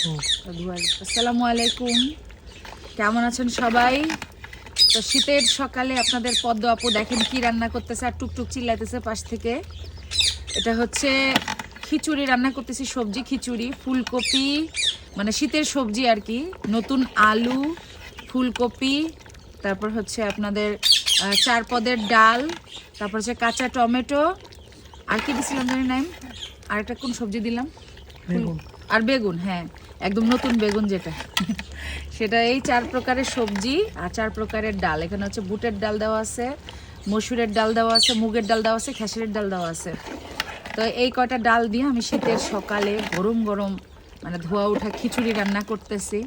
আসসালামু আলাইকুম, কেমন আছেন সবাই? তো শীতের সকালে আপনাদের পদ্ম আপু দেখেন কি রান্না করতেছে আর টুকটুক চিল্লাইতেছে পাশ থেকে। এটা হচ্ছে খিচুড়ি রান্না করতেছি, সবজি খিচুড়ি, ফুলকপি মানে শীতের সবজি আর কি, নতুন আলু, ফুলকপি, তারপর হচ্ছে আপনাদের 4 পদের ডাল, তারপর হচ্ছে কাঁচা টমেটো, আর কি দিছিলাম জানি নাম, আর একটা কোন সবজি দিলাম, আর বেগুন। হ্যাঁ, একদম নতুন বেগুন যেটা সেটা। এই 4 প্রকারের সবজি আর 4 প্রকারের ডাল। এখানে হচ্ছে বুটের ডাল দেওয়া আছে, মসুরের ডাল দেওয়া আছে, মুগের ডাল দেওয়া আছে, খেসারির ডাল দেওয়া আছে। তো এই কয়টা ডাল দিয়ে আমি শীতের সকালে গরম গরম মানে ধোয়া ওঠা খিচুড়ি রান্না করতেছি।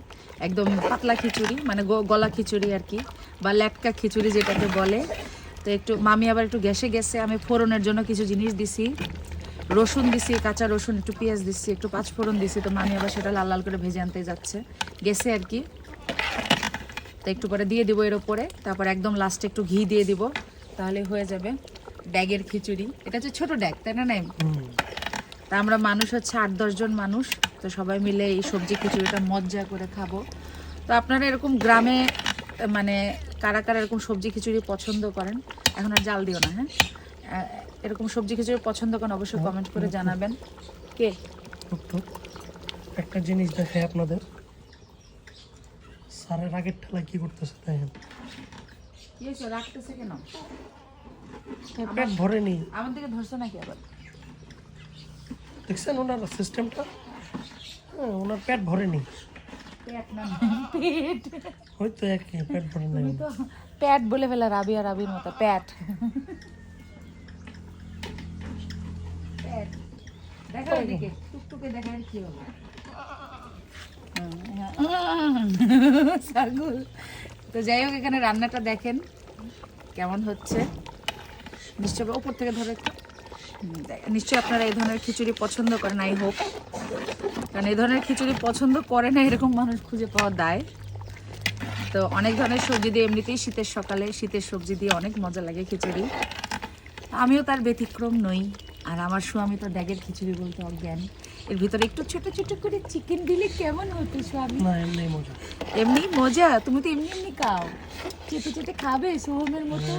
একদম পাতলা খিচুড়ি, মানে গলা খিচুড়ি আর কি, বা ল্যাটকা খিচুড়ি যেটাকে বলে। তো একটু মামি আবার একটু গ্যাসে গেছে, আমি ফোড়নের জন্য কিছু জিনিস দিছি, রসুন দিছি, কাঁচা রসুন, একটু পেঁয়াজ দিচ্ছি, একটু পাঁচফোড়ন দিছি। তো মামি আবার সেটা লাল লাল করে ভেজে আনতে যাচ্ছে গেছে আর কি। তো একটু পরে দিয়ে দিব এর ওপরে, তারপর একদম লাস্টে একটু ঘি দিয়ে দিব, তাহলে হয়ে যাবে ড্যাগের খিচুড়ি। এটা হচ্ছে ছোট ড্যাগ, তাই না? তা আমরা মানুষ হচ্ছে 8-10 জন মানুষ, তো সবাই মিলে এই সবজি খিচুড়িটা মজা করে খাবো। তো আপনারা এরকম গ্রামে মানে কারা কারা এরকম সবজি খিচুড়ি পছন্দ করেন? এখন আর জাল দিও না, হ্যাঁ? এরকম সবজি খিচুড়ি পছন্দ করেন অবশ্যই কমেন্ট করে জানাবেন। কে একটা জিনিস দেখে আপনাদের, সারের আগের ঠেলা কি করতেছে দেখেন। রাখতেছে কেন? পেট ভরেনি। আমার দিকে ধরছে নাকি আবার? দেখছেন ওনার সিস্টেমটা? হ্যাঁ, ওনার পেট ভরেনি। পেট না, পেট। হয়তো একই পেট ভরে নাই। তুমি তো প্যাট বলে ফেলা, রাবিয়া রাবির মতো প্যাট। দেখো এদিকে, টুকটুকে দেখার কি হবে? ছাগল। তো যাই হোক, এখানে রান্নাটা দেখেন কেমন হচ্ছে। নিশ্চয় উপর থেকে ধরে নিশ্চয়ই আপনারা এই ধরনের খিচুড়ি পছন্দ করেন, আই হোপ। কারণ এই ধরনের খিচুড়ি পছন্দ করে না এরকম মানুষ খুঁজে পাওয়া দায়। তো অনেক ধরনের সবজি দিয়ে এমনিতেই শীতের সকালে শীতের সবজি দিয়ে অনেক মজা লাগে খিচুড়ি। আমিও তার ব্যতিক্রম নই। আর আমার স্বামী তো ড্যাগের খিচুড়ি বলতে অজ্ঞান। এর ভিতরে একটু ছোট ছোট করে চিকেন দিলে কেমন হতো স্বামী? না, এমনি মজা। এমনি মজা? তুমি তো এমনি এমনি খাও, চেটে চেটে খাবে সোহমের মতো।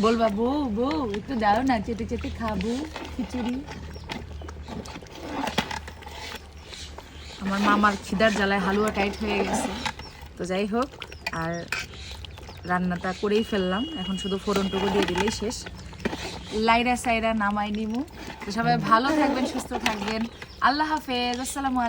বলবা বউ বউ একটু দাও না, চেটে চেটে খাবো খিচুড়ি। আমার মামার খিদার জ্বালায় হালুয়া টাইট হয়ে গেছে। তো যাই হোক, আর রান্নাটা করেই ফেললাম, এখন শুধু ফোড়নটুকু দিয়ে দিলেই শেষ। লাইরা সাইরা নামাই নিমু। তো সবাই ভালো থাকবেন, সুস্থ থাকবেন। আল্লাহ হাফেজ, আসসালামু আলাইকুম।